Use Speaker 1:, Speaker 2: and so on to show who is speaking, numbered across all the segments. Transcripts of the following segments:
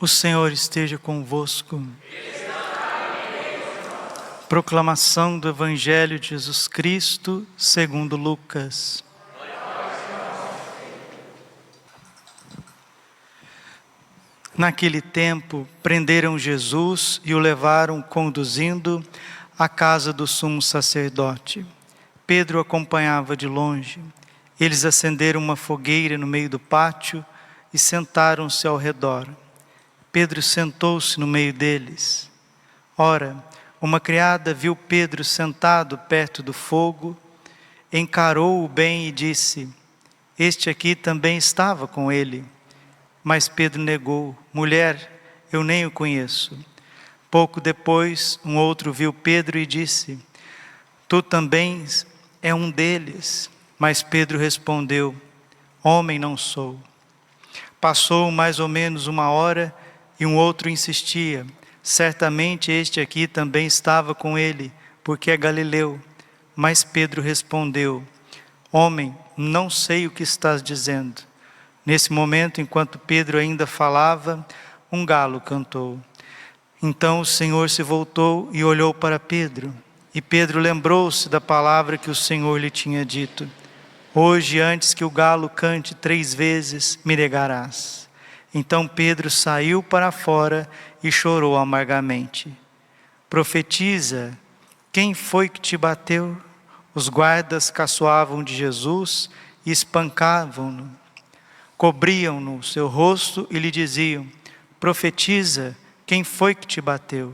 Speaker 1: O Senhor esteja convosco. Proclamação do Evangelho de Jesus Cristo, segundo Lucas. Naquele tempo, prenderam Jesus e o levaram conduzindo à casa do sumo sacerdote. Pedro acompanhava de longe. Eles acenderam uma fogueira no meio do pátio e sentaram-se ao redor. Pedro sentou-se no meio deles. Ora, uma criada viu Pedro sentado perto do fogo, encarou-o bem e disse: "Este aqui também estava com ele." Mas Pedro negou: "Mulher, eu nem o conheço." Pouco depois, um outro viu Pedro e disse: "Tu também é um deles." Mas Pedro respondeu: "Homem, não sou." Passou mais ou menos uma hora e um outro insistia: "Certamente este aqui também estava com ele, porque é galileu." Mas Pedro respondeu: "Homem, não sei o que estás dizendo." Nesse momento, enquanto Pedro ainda falava, um galo cantou. Então o Senhor se voltou e olhou para Pedro. E Pedro lembrou-se da palavra que o Senhor lhe tinha dito: "Hoje, antes que o galo cante 3 vezes, me negarás." Então Pedro saiu para fora e chorou amargamente. "Profetiza, quem foi que te bateu?" Os guardas caçoavam de Jesus e espancavam-no. Cobriam-no o seu rosto e lhe diziam: "Profetiza, quem foi que te bateu?"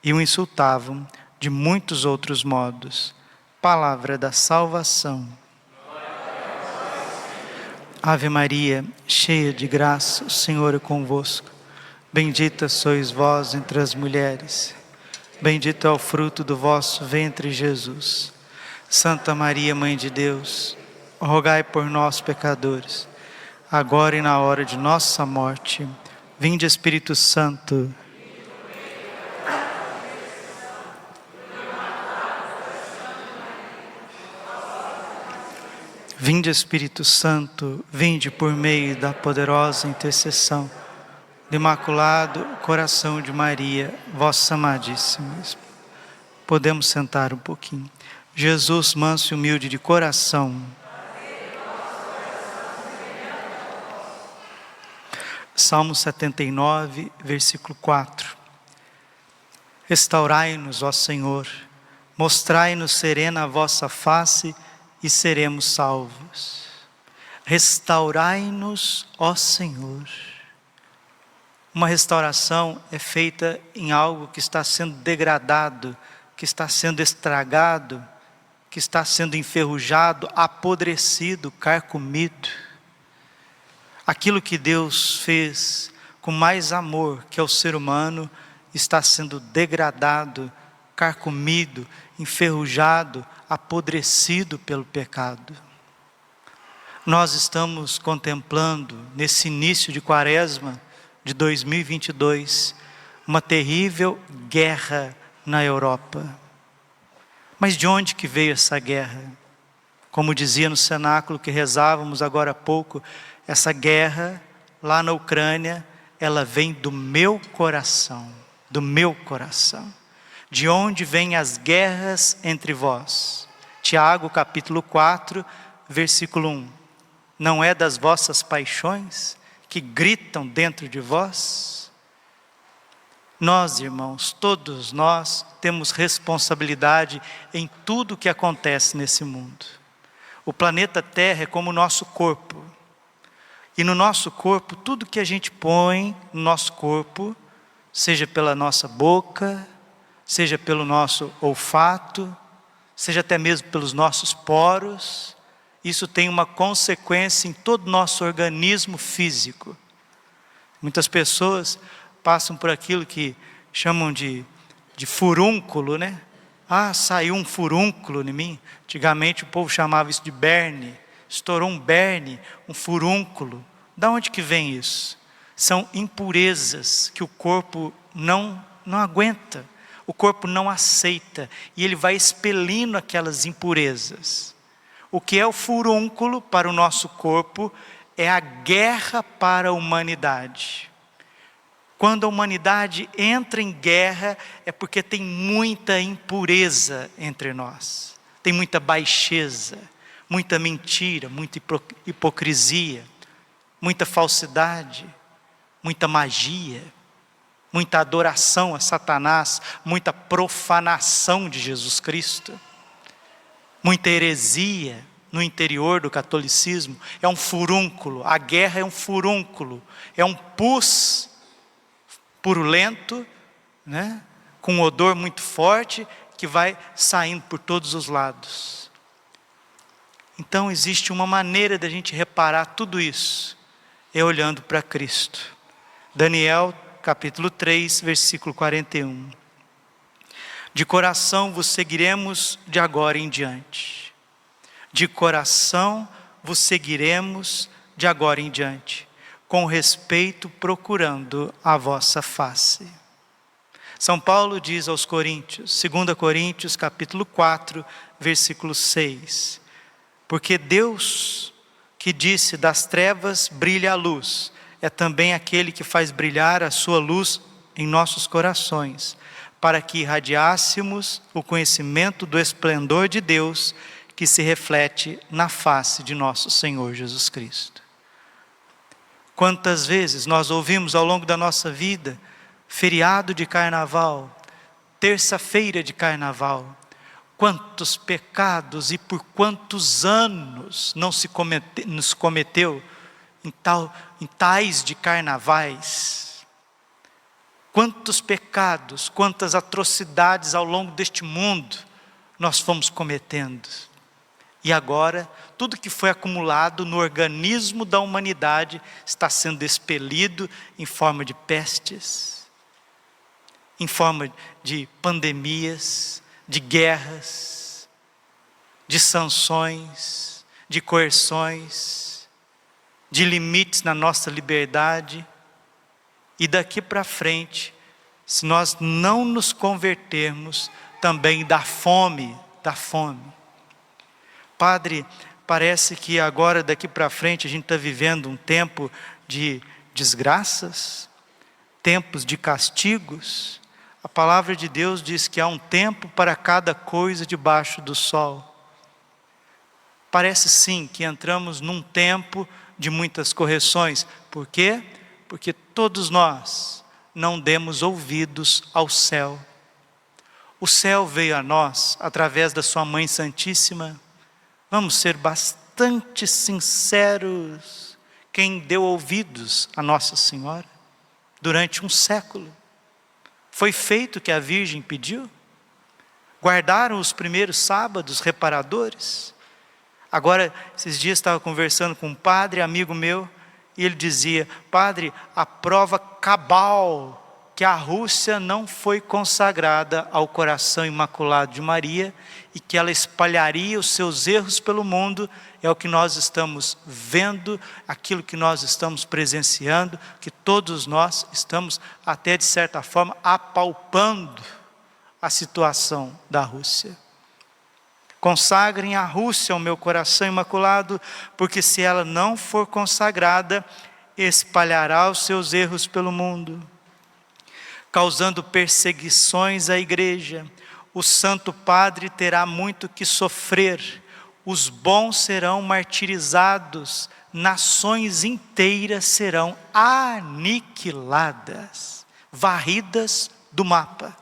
Speaker 1: E o insultavam de muitos outros modos. Palavra da salvação. Ave Maria, cheia de graça, o Senhor é convosco. Bendita sois vós entre as mulheres. Bendito é o fruto do vosso ventre, Jesus. Santa Maria, Mãe de Deus, rogai por nós, pecadores, agora e na hora de nossa morte. Vinde, Espírito Santo. Vinde, Espírito Santo, vinde por meio da poderosa intercessão do Imaculado Coração de Maria, vossa amadíssima. Podemos sentar um pouquinho. Jesus, manso e humilde de coração. Salmo 79, versículo 4. Restaurai-nos, ó Senhor, mostrai-nos serena a vossa face e seremos salvos. Restaurai-nos, ó Senhor. Uma restauração é feita em algo que está sendo degradado, que está sendo estragado, que está sendo enferrujado, apodrecido, carcomido. Aquilo que Deus fez com mais amor que é o ser humano está sendo degradado, carcomido, enferrujado, apodrecido pelo pecado. Nós estamos contemplando nesse início de Quaresma de 2022 uma terrível guerra na Europa. Mas de onde que veio essa guerra? Como dizia no cenáculo que rezávamos agora há pouco, essa guerra lá na Ucrânia, ela vem do meu coração, do meu coração. De onde vêm as guerras entre vós? Tiago capítulo 4, versículo 1. Não é das vossas paixões que gritam dentro de vós? Nós, irmãos, todos nós temos responsabilidade em tudo que acontece nesse mundo. O planeta Terra é como o nosso corpo. E no nosso corpo, tudo que a gente põe no nosso corpo, seja pela nossa boca, seja pelo nosso olfato, seja até mesmo pelos nossos poros, isso tem uma consequência em todo o nosso organismo físico. Muitas pessoas passam por aquilo que chamam de furúnculo, né? Ah, saiu um furúnculo em mim. Antigamente o povo chamava isso de berne. Estourou um berne, um furúnculo. Da onde que vem isso? São impurezas que o corpo não aguenta. O corpo não aceita. E ele vai expelindo aquelas impurezas. O que é o furúnculo para o nosso corpo é a guerra para a humanidade. Quando a humanidade entra em guerra, é porque tem muita impureza entre nós. Tem muita baixeza, muita mentira, muita hipocrisia, muita falsidade, muita magia, muita adoração a Satanás, muita profanação de Jesus Cristo, muita heresia no interior do catolicismo. É um furúnculo, a guerra é um furúnculo, é um pus purulento, né? Com um odor muito forte, que vai saindo por todos os lados. Então existe uma maneira da gente reparar tudo isso, é olhando para Cristo. Daniel capítulo 3, versículo 41. De coração vos seguiremos de agora em diante. De coração vos seguiremos de agora em diante, com respeito procurando a vossa face. São Paulo diz aos Coríntios, 2 Coríntios capítulo 4, versículo 6. Porque Deus que disse das trevas brilha a luz, é também aquele que faz brilhar a sua luz em nossos corações, para que irradiássemos o conhecimento do esplendor de Deus, que se reflete na face de nosso Senhor Jesus Cristo. Quantas vezes nós ouvimos ao longo da nossa vida, feriado de carnaval, terça-feira de carnaval, quantos pecados e por quantos anos não se cometeu em tais de carnavais. Quantos pecados, quantas atrocidades ao longo deste mundo nós fomos cometendo. E agora, tudo que foi acumulado no organismo da humanidade está sendo expelido em forma de pestes, em forma de pandemias, de guerras, de sanções, de coerções, de limites na nossa liberdade. E daqui para frente, se nós não nos convertermos, também da fome. Padre, parece que agora daqui para frente a gente está vivendo um tempo de desgraças, tempos de castigos. A palavra de Deus diz que há um tempo para cada coisa debaixo do sol. Parece sim que entramos num tempo de muitas correções. Por quê? Porque todos nós não demos ouvidos ao céu. O céu veio a nós através da sua Mãe Santíssima. Vamos ser bastante sinceros. Quem deu ouvidos a Nossa Senhora durante um século? Foi feito o que a Virgem pediu? Guardaram os primeiros sábados reparadores? Agora, esses dias estava conversando com um padre, amigo meu, e ele dizia: padre, a prova cabal que a Rússia não foi consagrada ao coração imaculado de Maria e que ela espalharia os seus erros pelo mundo, é o que nós estamos vendo, aquilo que nós estamos presenciando, que todos nós estamos até de certa forma apalpando a situação da Rússia. Consagrem a Rússia ao meu coração imaculado, porque se ela não for consagrada, espalhará os seus erros pelo mundo, causando perseguições à igreja. O Santo Padre terá muito que sofrer, os bons serão martirizados, nações inteiras serão aniquiladas, varridas do mapa.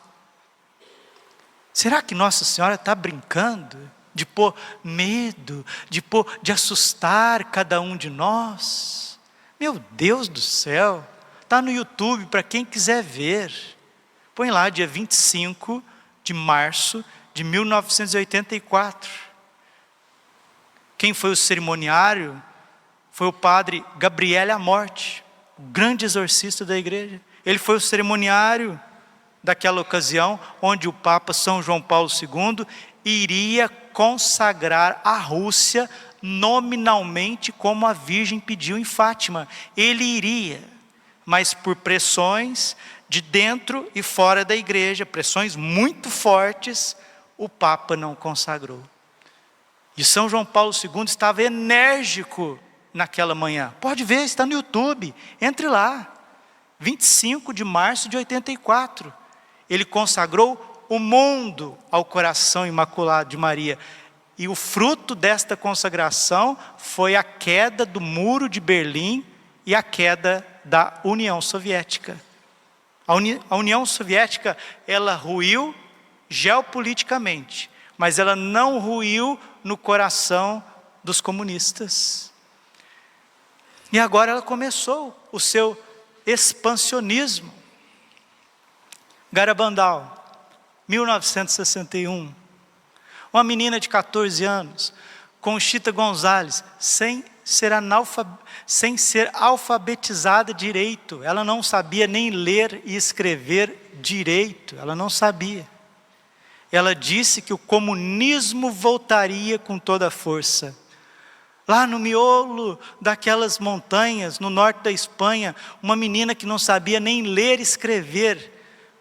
Speaker 1: Será que Nossa Senhora está brincando de pôr medo, de assustar cada um de nós? Meu Deus do céu, está no YouTube para quem quiser ver. Põe lá, dia 25 de março de 1984. Quem foi o cerimoniário? Foi o padre Gabriele Amorte, o grande exorcista da igreja. Ele foi o cerimoniário daquela ocasião, onde o Papa São João Paulo II iria consagrar a Rússia nominalmente como a Virgem pediu em Fátima. Ele iria, mas por pressões de dentro e fora da igreja, pressões muito fortes, o Papa não consagrou. E São João Paulo II estava enérgico naquela manhã. Pode ver, está no YouTube, entre lá. 25 de março de 84. Ele consagrou o mundo ao coração imaculado de Maria. E o fruto desta consagração foi a queda do Muro de Berlim e a queda da União Soviética. A União Soviética, ela ruiu geopoliticamente, mas ela não ruiu no coração dos comunistas. E agora ela começou o seu expansionismo. Garabandal, 1961. Uma menina de 14 anos, Conchita Gonzalez, sem ser alfabetizada direito. Ela não sabia nem ler e escrever direito. Ela não sabia. Ela disse que o comunismo voltaria com toda a força. Lá no miolo daquelas montanhas, no norte da Espanha, uma menina que não sabia nem ler e escrever,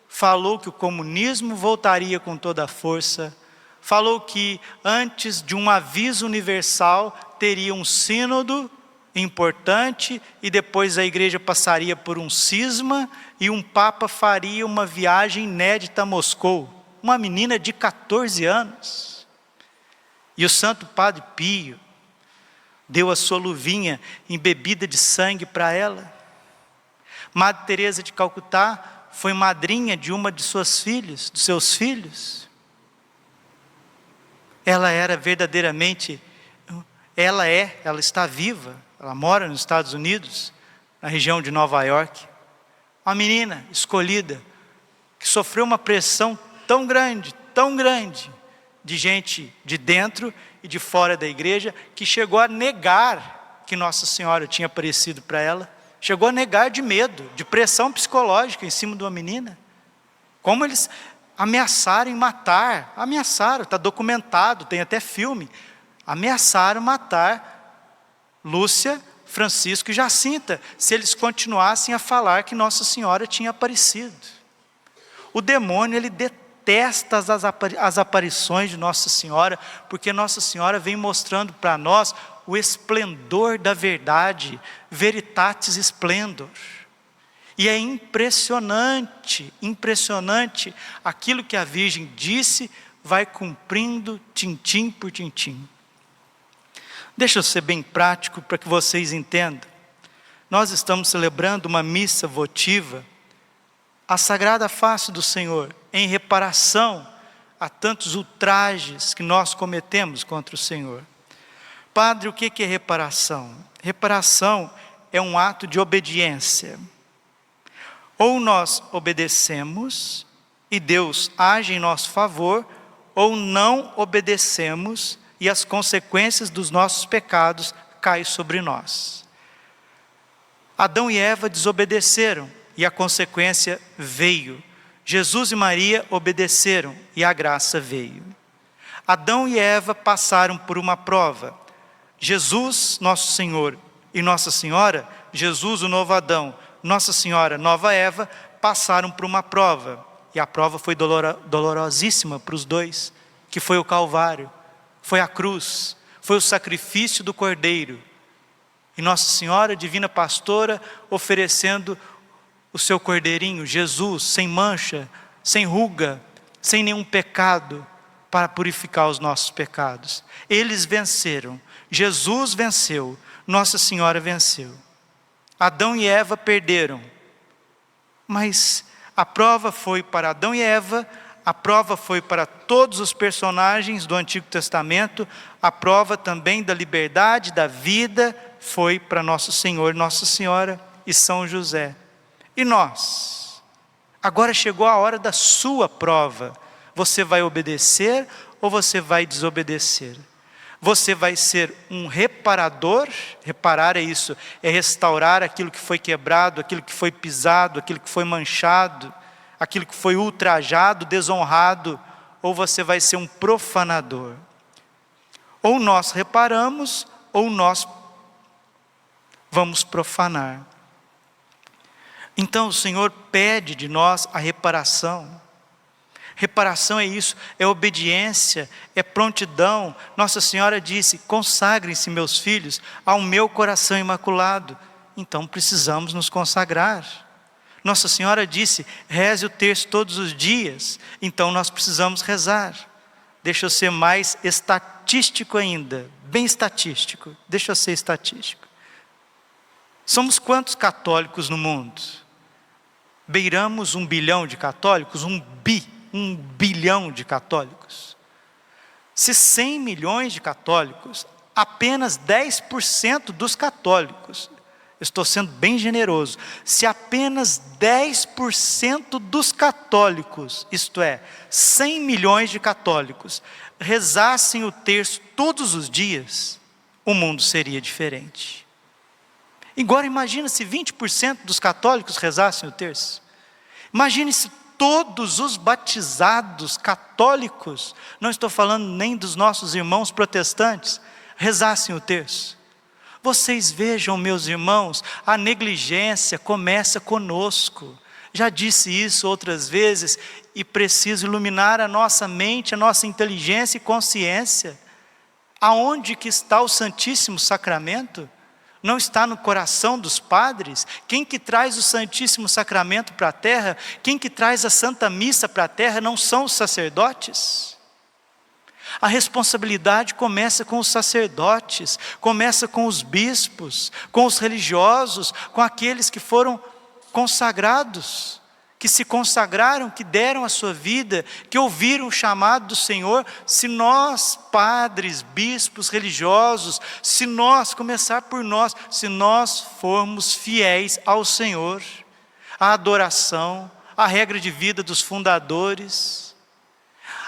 Speaker 1: falou que o comunismo voltaria com toda a força. Falou que antes de um aviso universal, teria um sínodo importante, e depois a igreja passaria por um cisma, e um papa faria uma viagem inédita a Moscou. Uma menina de 14 anos. E o Santo Padre Pio deu a sua luvinha embebida de sangue para ela. Madre Teresa de Calcutá foi madrinha de uma de suas filhas, dos seus filhos. Ela era verdadeiramente, ela está viva, ela mora nos Estados Unidos, na região de Nova York. Uma menina escolhida, que sofreu uma pressão tão grande, de gente de dentro e de fora da igreja, que chegou a negar que Nossa Senhora tinha aparecido para ela. Chegou a negar de medo, de pressão psicológica em cima de uma menina. Como eles ameaçaram em matar, está documentado, tem até filme. Ameaçaram matar Lúcia, Francisco e Jacinta, se eles continuassem a falar que Nossa Senhora tinha aparecido. O demônio, ele detesta as aparições de Nossa Senhora, porque Nossa Senhora vem mostrando para nós o esplendor da verdade, veritatis splendor. E é impressionante, aquilo que a Virgem disse, vai cumprindo tintim por tintim. Deixa eu ser bem prático para que vocês entendam. Nós estamos celebrando uma missa votiva, a Sagrada Face do Senhor, em reparação a tantos ultrajes que nós cometemos contra o Senhor. Padre, o que é reparação? Reparação é um ato de obediência. Ou nós obedecemos e Deus age em nosso favor, ou não obedecemos e as consequências dos nossos pecados caem sobre nós. Adão e Eva desobedeceram e a consequência veio. Jesus e Maria obedeceram e a graça veio. Adão e Eva passaram por uma prova. Jesus, nosso Senhor, e Nossa Senhora, Jesus, o novo Adão, Nossa Senhora, nova Eva, passaram por uma prova. E a prova foi dolorosíssima para os dois, que foi o Calvário, foi a cruz, foi o sacrifício do Cordeiro. E Nossa Senhora, Divina Pastora, oferecendo o seu Cordeirinho, Jesus, sem mancha, sem ruga, sem nenhum pecado, para purificar os nossos pecados. Eles venceram, Jesus venceu, Nossa Senhora venceu. Adão e Eva perderam, mas a prova foi para Adão e Eva, a prova foi para todos os personagens do Antigo Testamento, a prova também da liberdade, da vida, foi para Nosso Senhor, Nossa Senhora e São José. E nós? Agora chegou a hora da sua prova. Você vai obedecer ou você vai desobedecer? Você vai ser um reparador, reparar é isso, é restaurar aquilo que foi quebrado, aquilo que foi pisado, aquilo que foi manchado, aquilo que foi ultrajado, desonrado, ou você vai ser um profanador. Ou nós reparamos, ou nós vamos profanar. Então o Senhor pede de nós a reparação. Reparação é isso, é obediência, é prontidão. Nossa Senhora disse: consagrem-se, meus filhos, ao meu coração imaculado. Então precisamos nos consagrar. Nossa Senhora disse, reze o terço todos os dias, então nós precisamos rezar. Deixa eu ser mais estatístico ainda, bem estatístico, deixa eu ser estatístico. Somos quantos católicos no mundo? Beiramos 1 bilhão de católicos? 1 bilhão de católicos. Se 100 milhões de católicos, apenas 10% dos católicos, estou sendo bem generoso, se apenas 10% dos católicos, isto é, 100 milhões de católicos, rezassem o terço todos os dias, o mundo seria diferente. Agora imagina se 20% dos católicos rezassem o terço. Imagine se todos os batizados católicos, não estou falando nem dos nossos irmãos protestantes, rezassem o terço. Vocês vejam, meus irmãos, a negligência começa conosco. Já disse isso outras vezes e preciso iluminar a nossa mente, a nossa inteligência e consciência. Aonde que está o Santíssimo Sacramento? Não está no coração dos padres? Quem que traz o Santíssimo Sacramento para a terra? Quem que traz a Santa Missa para a terra não são os sacerdotes? A responsabilidade começa com os sacerdotes, começa com os bispos, com os religiosos, com aqueles que foram consagrados, que se consagraram, que deram a sua vida, que ouviram o chamado do Senhor. Se nós, padres, bispos, religiosos, se nós, começar por nós, se nós formos fiéis ao Senhor, à adoração, à regra de vida dos fundadores,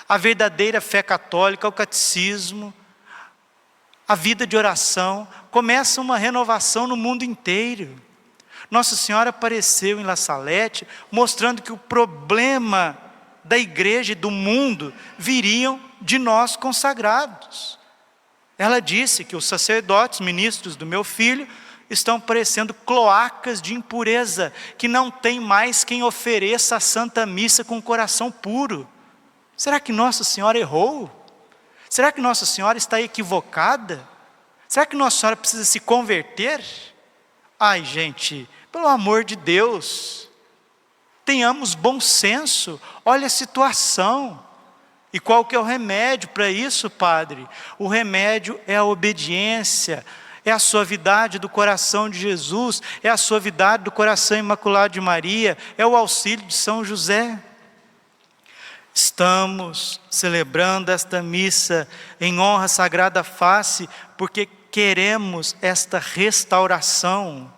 Speaker 1: a verdadeira fé católica, o catecismo, a vida de oração, começa uma renovação no mundo inteiro. Nossa Senhora apareceu em La Salette, mostrando que o problema da igreja e do mundo viriam de nós consagrados. Ela disse que os sacerdotes, ministros do meu filho, estão parecendo cloacas de impureza, que não tem mais quem ofereça a Santa Missa com o coração puro. Será que Nossa Senhora errou? Será que Nossa Senhora está equivocada? Será que Nossa Senhora precisa se converter? Ai, gente, pelo amor de Deus, tenhamos bom senso, olha a situação. E qual que é o remédio para isso, Padre? O remédio é a obediência, é a suavidade do coração de Jesus, é a suavidade do coração imaculado de Maria, é o auxílio de São José. Estamos celebrando esta missa em honra à Sagrada Face, porque queremos esta restauração.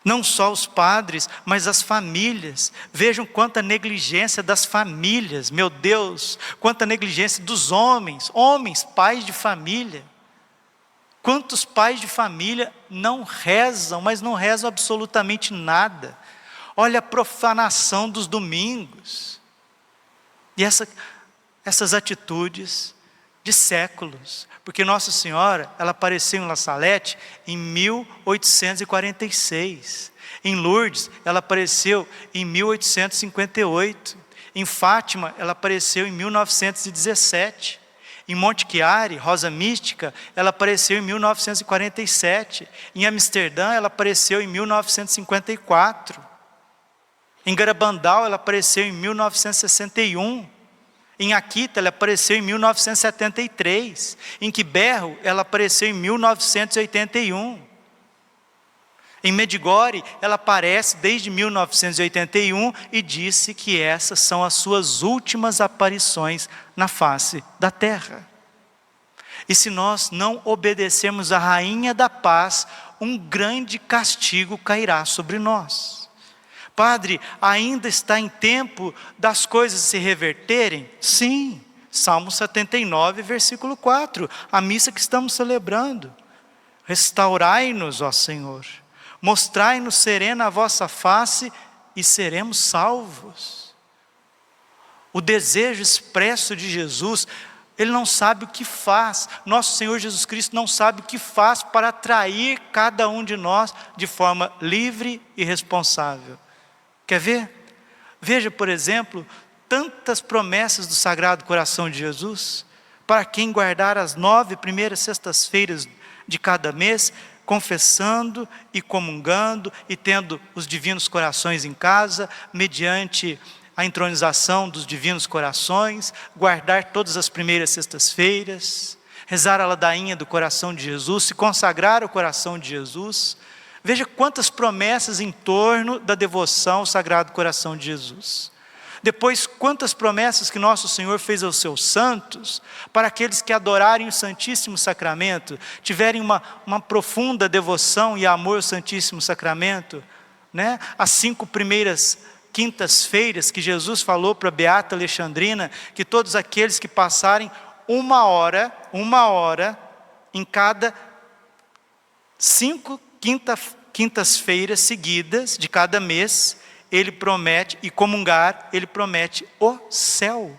Speaker 1: Não só os padres, mas as famílias. Vejam quanta negligência das famílias, meu Deus, quanta negligência dos homens, pais de família. Quantos pais de família não rezam, mas não rezam absolutamente nada. Olha a profanação dos domingos. E essas atitudes de séculos, porque Nossa Senhora, ela apareceu em La Salette em 1846, em Lourdes ela apareceu em 1858, em Fátima ela apareceu em 1917, em Monte Chiari, Rosa Mística, ela apareceu em 1947, em Amsterdã ela apareceu em 1954, em Garabandal ela apareceu em 1961, em Akita ela apareceu em 1973, em Quiberro ela apareceu em 1981, em Medjugorje ela aparece desde 1981 e disse que essas são as suas últimas aparições na face da terra. E se nós não obedecermos à Rainha da Paz, um grande castigo cairá sobre nós. Padre, ainda está em tempo das coisas se reverterem? Sim, Salmo 79, versículo 4, a missa que estamos celebrando. Restaurai-nos, ó Senhor, mostrai-nos serena a vossa face e seremos salvos. O desejo expresso de Jesus, Ele não sabe o que faz, nosso Senhor Jesus Cristo não sabe o que faz para atrair cada um de nós de forma livre e responsável. Quer ver? Veja, por exemplo, tantas promessas do Sagrado Coração de Jesus, para quem guardar as 9 primeiras sextas-feiras de cada mês, confessando e comungando e tendo os divinos corações em casa, mediante a entronização dos divinos corações, guardar todas as primeiras sextas-feiras, rezar a ladainha do coração de Jesus, se consagrar ao coração de Jesus. Veja quantas promessas em torno da devoção ao Sagrado Coração de Jesus. Depois, quantas promessas que nosso Senhor fez aos seus santos, para aqueles que adorarem o Santíssimo Sacramento, tiverem uma profunda devoção e amor ao Santíssimo Sacramento, né? As 5 primeiras quintas-feiras que Jesus falou para a Beata Alexandrina, que todos aqueles que passarem uma hora em cada 5 quintas-feiras seguidas de cada mês, ele promete, e comungar, ele promete o céu.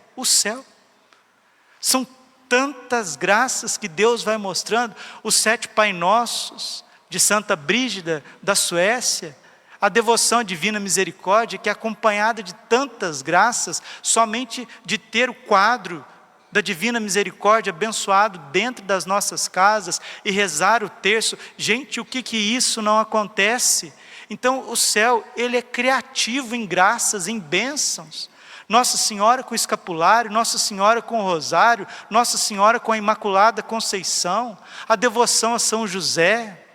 Speaker 1: São tantas graças que Deus vai mostrando. Os 7 Pai Nossos de Santa Brígida da Suécia, a devoção à Divina Misericórdia, que é acompanhada de tantas graças, somente de ter o quadro da Divina Misericórdia abençoado dentro das nossas casas e rezar o terço. Gente, o que isso não acontece? Então o céu, ele é criativo em graças, em bênçãos. Nossa Senhora com o escapulário, Nossa Senhora com o rosário, Nossa Senhora com a Imaculada Conceição, a devoção a São José,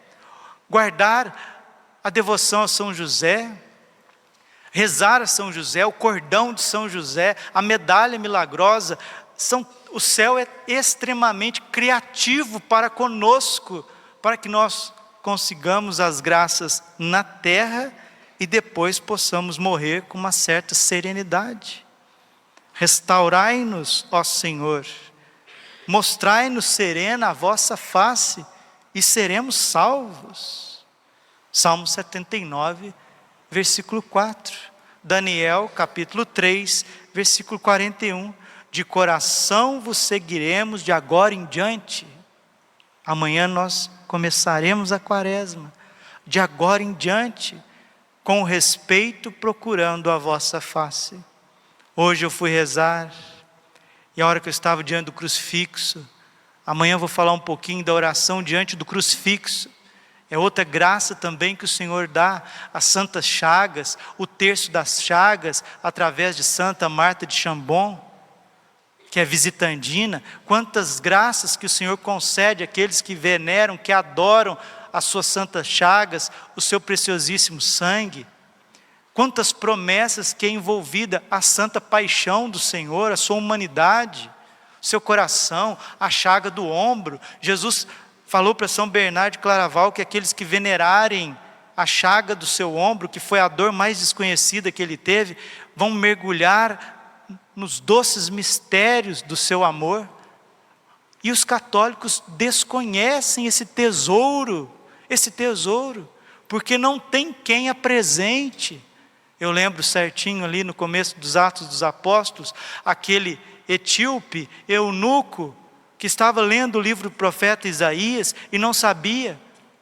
Speaker 1: guardar a devoção a São José, rezar a São José, o cordão de São José, a medalha milagrosa. O céu é extremamente criativo para conosco, para que nós consigamos as graças na terra e depois possamos morrer com uma certa serenidade. Restaurai-nos, ó Senhor, mostrai-nos serena a vossa face e seremos salvos. Salmo 79, versículo 4. Daniel, capítulo 3, versículo 41. De coração vos seguiremos de agora em diante. Amanhã nós começaremos a quaresma. De agora em diante, com respeito procurando a vossa face. Hoje eu fui rezar, e a hora que eu estava diante do crucifixo, amanhã eu vou falar um pouquinho da oração diante do crucifixo. É outra graça também que o Senhor dá, as santas chagas, o terço das chagas, através de Santa Marta de Chambon, que é visitandina. Quantas graças que o Senhor concede àqueles que veneram, que adoram as suas santas chagas, o seu preciosíssimo sangue. Quantas promessas que é envolvida a santa paixão do Senhor, a sua humanidade, o seu coração, a chaga do ombro. Jesus falou para São Bernardo de Claraval que aqueles que venerarem a chaga do seu ombro, que foi a dor mais desconhecida que ele teve, vão mergulhar nos doces mistérios do seu amor. E os católicos desconhecem esse tesouro, porque não tem quem apresente. Eu lembro certinho ali no começo dos Atos dos Apóstolos, aquele etíope, eunuco, que estava lendo o livro do profeta Isaías e não sabia.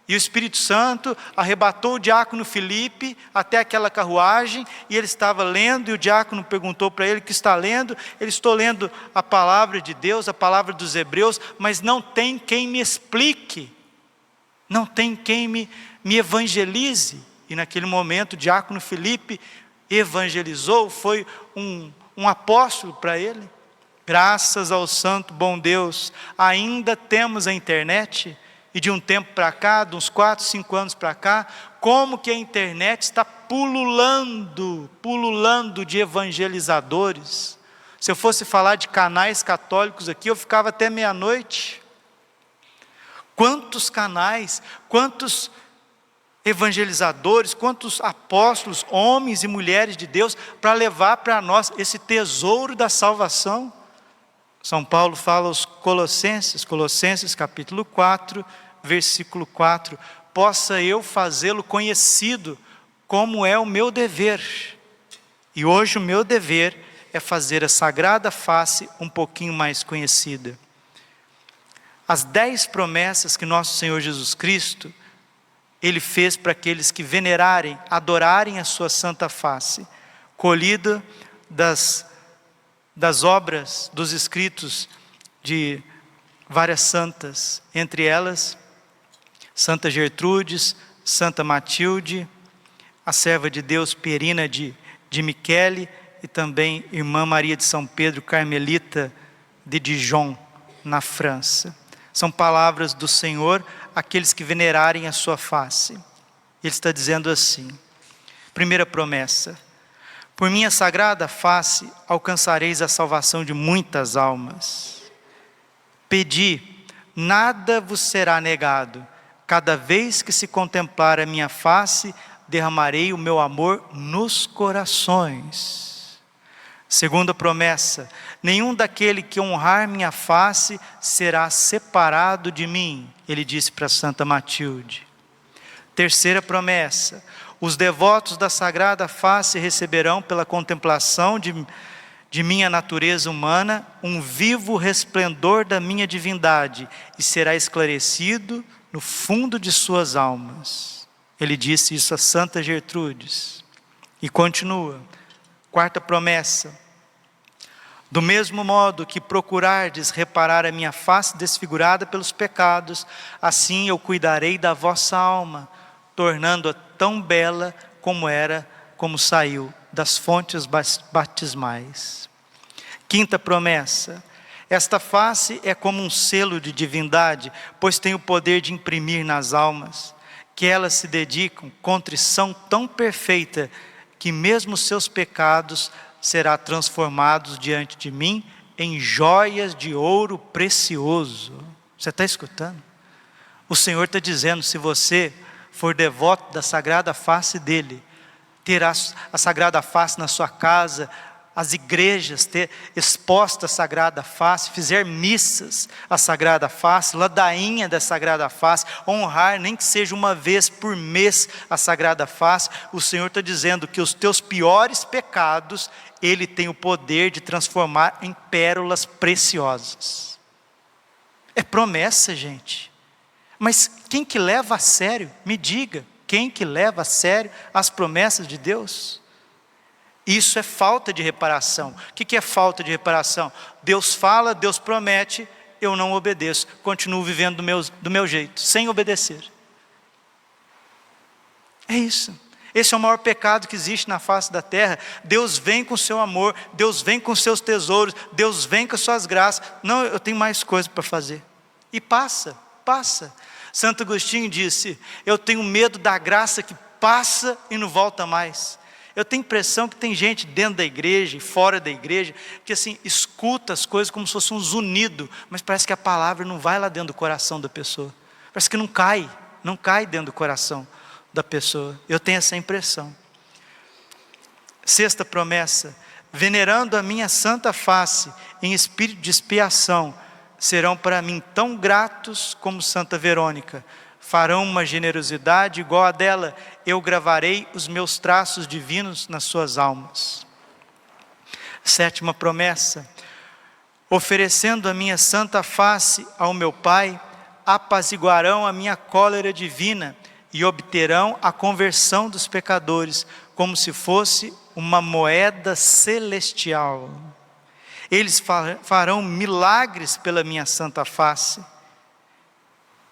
Speaker 1: E o Espírito Santo arrebatou o diácono Filipe até aquela carruagem, e ele estava lendo, e o diácono perguntou para ele: o que está lendo? Ele: estou lendo a palavra de Deus, a palavra dos Hebreus, mas não tem quem me explique, não tem quem me evangelize. E naquele momento o diácono Filipe evangelizou, foi um apóstolo para ele. Graças ao santo bom Deus, ainda temos a internet. E de um tempo para cá, de uns 4, 5 anos para cá, como que a internet está pululando de evangelizadores. Se eu fosse falar de canais católicos aqui, eu ficava até meia-noite. Quantos canais, quantos evangelizadores, quantos apóstolos, homens e mulheres de Deus, para levar para nós esse tesouro da salvação. São Paulo fala aos Colossenses capítulo 4, versículo 4, possa eu fazê-lo conhecido, como é o meu dever. E hoje o meu dever é fazer a sagrada face um pouquinho mais conhecida. As 10 promessas que nosso Senhor Jesus Cristo, Ele fez para aqueles que venerarem, adorarem a sua santa face, colhida das obras, dos escritos de várias santas, entre elas Santa Gertrudes, Santa Matilde, a serva de Deus Pierina de Michele e também irmã Maria de São Pedro, Carmelita de Dijon, na França. São palavras do Senhor àqueles que venerarem a sua face. Ele está dizendo assim, primeira promessa: por minha sagrada face alcançareis a salvação de muitas almas. Pedi, nada vos será negado. Cada vez que se contemplar a minha face, derramarei o meu amor nos corações. Segunda promessa: nenhum daquele que honrar minha face será separado de mim. Ele disse para Santa Matilde. Terceira promessa: os devotos da sagrada face receberão pela contemplação de minha natureza humana um vivo resplendor da minha divindade e será esclarecido no fundo de suas almas. Ele disse isso a Santa Gertrudes. E continua. Quarta promessa: do mesmo modo que procurardes reparar a minha face desfigurada pelos pecados, assim eu cuidarei da vossa alma, tornando-a tão bela como saiu das fontes batismais. Quinta promessa: esta face é como um selo de divindade, pois tem o poder de imprimir nas almas, que elas se dedicam, contrição tão perfeita, que mesmo seus pecados será transformados diante de mim em joias de ouro precioso. Você está escutando? O Senhor está dizendo, se você for devoto da sagrada face dele, terá a sagrada face na sua casa, as igrejas ter exposta a sagrada face, fizer missas à sagrada face, ladainha da sagrada face, honrar nem que seja uma vez por mês a sagrada face, o Senhor está dizendo que os teus piores pecados, Ele tem o poder de transformar em pérolas preciosas. É promessa, gente. Mas quem que leva a sério? Me diga, quem que leva a sério as promessas de Deus? Isso é falta de reparação. O que é falta de reparação? Deus fala, Deus promete, eu não obedeço. Continuo vivendo do meu jeito, sem obedecer. É isso. Esse é o maior pecado que existe na face da terra. Deus vem com o seu amor, Deus vem com os seus tesouros, Deus vem com as suas graças. Não, eu tenho mais coisa para fazer. E passa. Santo Agostinho disse, eu tenho medo da graça que passa e não volta mais. Eu tenho a impressão que tem gente dentro da igreja e fora da igreja, que assim, escuta as coisas como se fosse um zunido, mas parece que a palavra não vai lá dentro do coração da pessoa. Parece que não cai dentro do coração da pessoa. Eu tenho essa impressão. Sexta promessa: venerando a minha santa face em espírito de expiação, serão para mim tão gratos como Santa Verônica. Farão uma generosidade igual a dela, eu gravarei os meus traços divinos nas suas almas. Sétima promessa: oferecendo a minha santa face ao meu Pai, apaziguarão a minha cólera divina e obterão a conversão dos pecadores, como se fosse uma moeda celestial. Eles farão milagres pela minha santa face.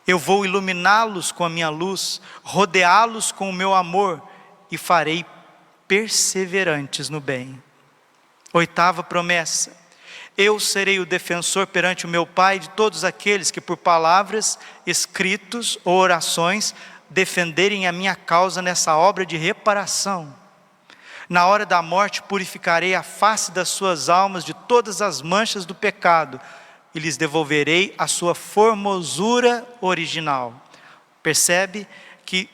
Speaker 1: Eu vou iluminá-los com a minha luz, rodeá-los com o meu amor e farei perseverantes no bem. Oitava promessa: eu serei o defensor perante o meu Pai de todos aqueles que por palavras, escritos ou orações defenderem a minha causa nessa obra de reparação. Na hora da morte purificarei a face das suas almas de todas as manchas do pecado e lhes devolverei a sua formosura original. Percebe que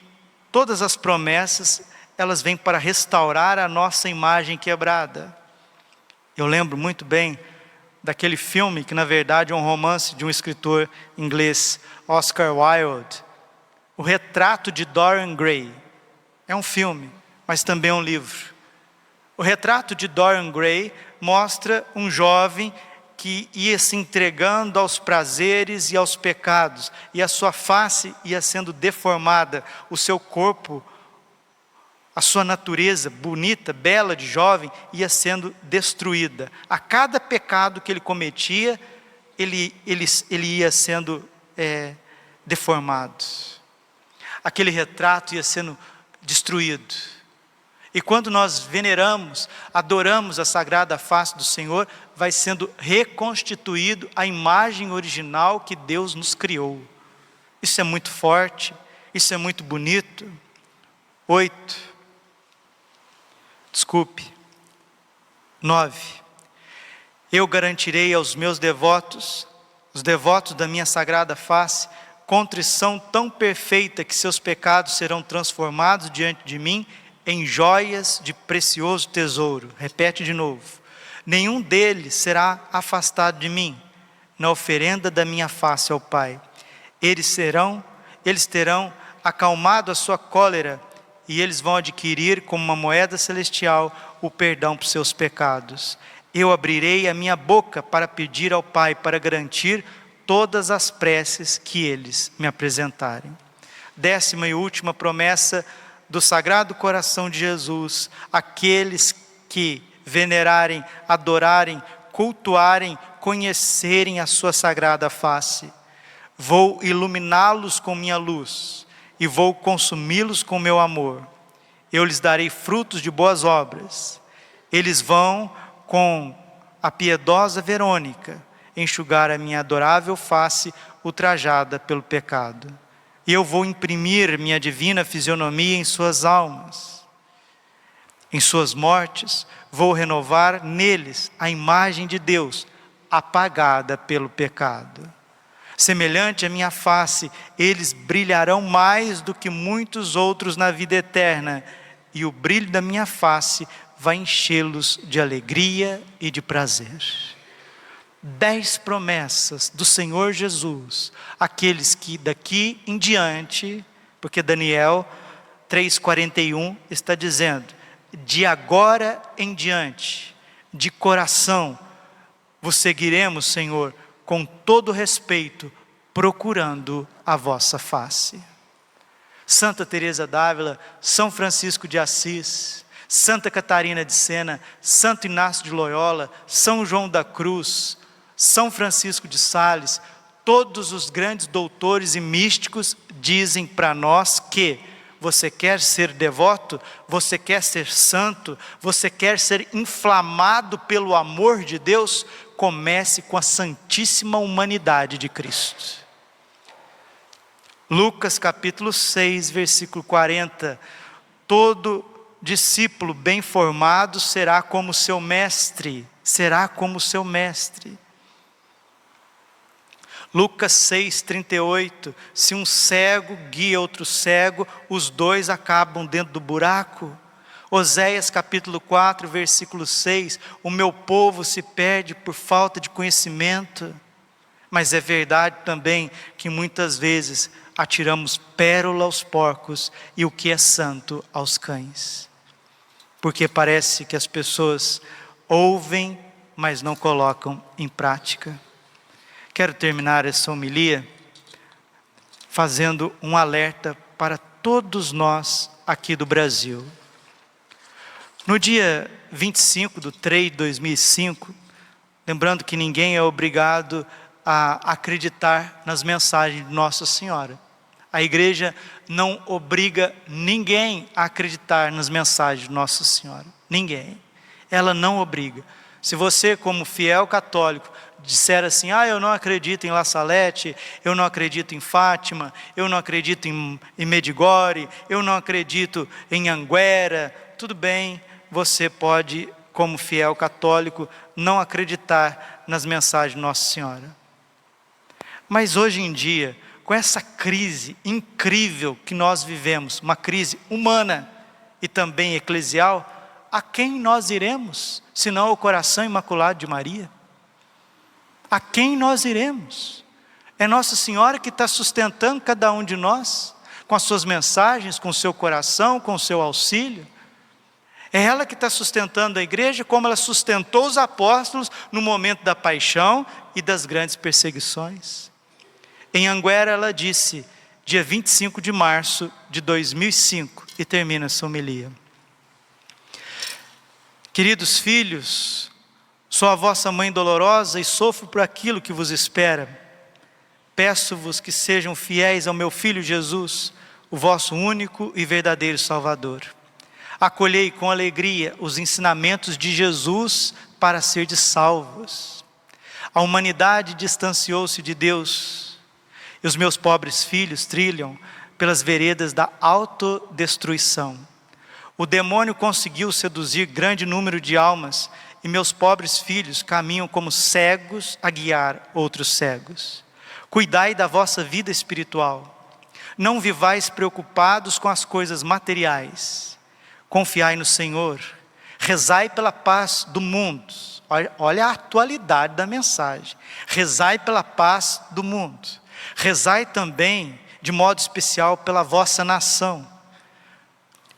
Speaker 1: todas as promessas, elas vêm para restaurar a nossa imagem quebrada. Eu lembro muito bem daquele filme, que na verdade é um romance de um escritor inglês, Oscar Wilde, O Retrato de Dorian Gray. É um filme, mas também é um livro. O Retrato de Dorian Gray mostra um jovem que ia se entregando aos prazeres e aos pecados, e a sua face ia sendo deformada, o seu corpo, a sua natureza bonita, bela de jovem, ia sendo destruída. A cada pecado que ele cometia, ele ia sendo deformado. aquele retrato ia sendo destruído. E quando nós veneramos, adoramos a sagrada face do Senhor, vai sendo reconstituído a imagem original que Deus nos criou. Isso é muito forte, isso é muito bonito. 9. Eu garantirei aos meus devotos, os devotos da minha sagrada face, contrição tão perfeita que seus pecados serão transformados diante de mim em joias de precioso tesouro. Repete de novo. Nenhum deles será afastado de mim, na oferenda da minha face ao Pai. Eles terão acalmado a sua cólera, e eles vão adquirir como uma moeda celestial o perdão por seus pecados. Eu abrirei a minha boca para pedir ao Pai, para garantir todas as preces que eles me apresentarem. 10ª e última promessa do Sagrado Coração de Jesus: aqueles que venerarem, adorarem, cultuarem, conhecerem a sua sagrada face, vou iluminá-los com minha luz e vou consumi-los com meu amor. Eu lhes darei frutos de boas obras. Eles vão, com a piedosa Verônica, enxugar a minha adorável face ultrajada pelo pecado. E eu vou imprimir minha divina fisionomia em suas almas. Em suas mortes, vou renovar neles a imagem de Deus, apagada pelo pecado. Semelhante à minha face, eles brilharão mais do que muitos outros na vida eterna, e o brilho da minha face vai enchê-los de alegria e de prazer. 10 promessas do Senhor Jesus, aqueles que daqui em diante, porque Daniel 3,41 está dizendo, de agora em diante, de coração, vos seguiremos, Senhor, com todo respeito, procurando a vossa face. Santa Teresa d'Ávila, São Francisco de Assis, Santa Catarina de Sena, Santo Inácio de Loyola, São João da Cruz, São Francisco de Sales, todos os grandes doutores e místicos dizem para nós que você quer ser devoto, você quer ser santo, você quer ser inflamado pelo amor de Deus, comece com a santíssima humanidade de Cristo. Lucas capítulo 6, versículo 40, todo discípulo bem formado será como seu mestre, Lucas 6, 38, se um cego guia outro cego, os dois acabam dentro do buraco. Oséias capítulo 4, versículo 6, o meu povo se perde por falta de conhecimento. Mas é verdade também que muitas vezes atiramos pérola aos porcos e o que é santo aos cães. Porque parece que as pessoas ouvem, mas não colocam em prática. Quero terminar essa homilia fazendo um alerta para todos nós aqui do Brasil. No dia 25/3/2005, lembrando que ninguém é obrigado a acreditar nas mensagens de Nossa Senhora. A igreja não obriga ninguém a acreditar nas mensagens de Nossa Senhora. Ninguém. Ela não obriga. Se você, como fiel católico, disser assim, eu não acredito em La Salete, eu não acredito em Fátima, eu não acredito em Medjugorje, eu não acredito em Anguera, tudo bem, você pode, como fiel católico, não acreditar nas mensagens de Nossa Senhora. Mas hoje em dia, com essa crise incrível que nós vivemos, uma crise humana e também eclesial, a quem nós iremos, senão ao coração imaculado de Maria? A quem nós iremos? É Nossa Senhora que está sustentando cada um de nós, com as suas mensagens, com o seu coração, com o seu auxílio. É ela que está sustentando a igreja, como ela sustentou os apóstolos no momento da paixão e das grandes perseguições. Em Anguera ela disse, dia 25 de março de 2005, e termina essa homilia. Queridos filhos, sou a vossa mãe dolorosa e sofro por aquilo que vos espera. Peço-vos que sejam fiéis ao meu Filho Jesus, o vosso único e verdadeiro Salvador. Acolhei com alegria os ensinamentos de Jesus para serdes salvos. A humanidade distanciou-se de Deus, e os meus pobres filhos trilham pelas veredas da autodestruição. O demônio conseguiu seduzir grande número de almas, e meus pobres filhos caminham como cegos a guiar outros cegos. Cuidai da vossa vida espiritual. Não vivais preocupados com as coisas materiais. Confiai no Senhor, rezai pela paz do mundo. Olha a atualidade da mensagem. Rezai pela paz do mundo. Rezai também, de modo especial, pela vossa nação.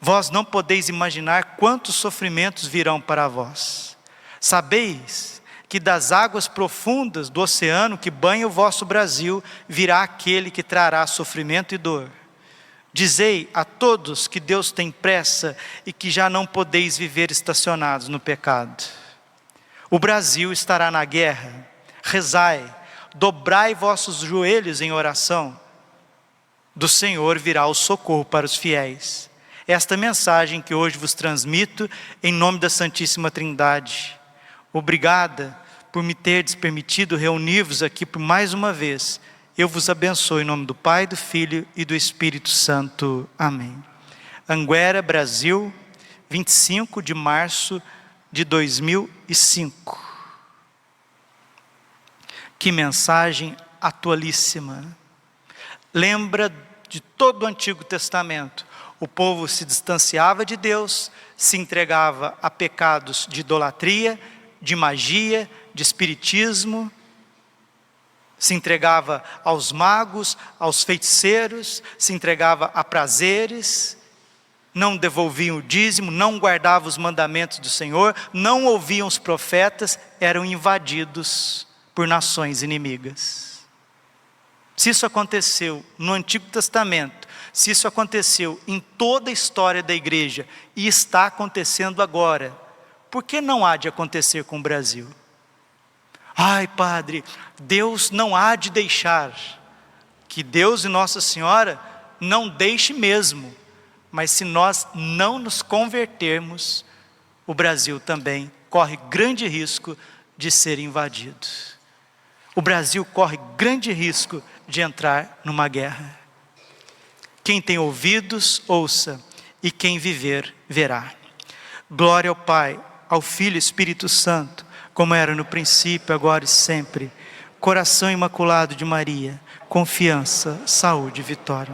Speaker 1: Vós não podeis imaginar quantos sofrimentos virão para vós. Sabeis que das águas profundas do oceano que banha o vosso Brasil, virá aquele que trará sofrimento e dor. Dizei a todos que Deus tem pressa e que já não podeis viver estacionados no pecado. O Brasil estará na guerra. Rezai, dobrai vossos joelhos em oração. Do Senhor virá o socorro para os fiéis. Esta mensagem que hoje vos transmito em nome da Santíssima Trindade. Obrigada por me terdes permitido reunir-vos aqui por mais uma vez. Eu vos abençoo em nome do Pai, do Filho e do Espírito Santo. Amém. Anguera, Brasil, 25 de março de 2005. Que mensagem atualíssima. Lembra de todo o Antigo Testamento. O povo se distanciava de Deus, se entregava a pecados de idolatria, de magia, de espiritismo, se entregava aos magos, aos feiticeiros, se entregava a prazeres, não devolviam o dízimo, não guardavam os mandamentos do Senhor, não ouviam os profetas, eram invadidos por nações inimigas. Se isso aconteceu no Antigo Testamento, se isso aconteceu em toda a história da igreja e está acontecendo agora, por que não há de acontecer com o Brasil? Ai, Padre, Deus não há de deixar. Que Deus e Nossa Senhora não deixe mesmo. Mas se nós não nos convertermos, o Brasil também corre grande risco de ser invadido. O Brasil corre grande risco de entrar numa guerra. Quem tem ouvidos, ouça, e quem viver, verá. Glória ao Pai, ao Filho e Espírito Santo, como era no princípio, agora e sempre. Coração imaculado de Maria, confiança, saúde e vitória.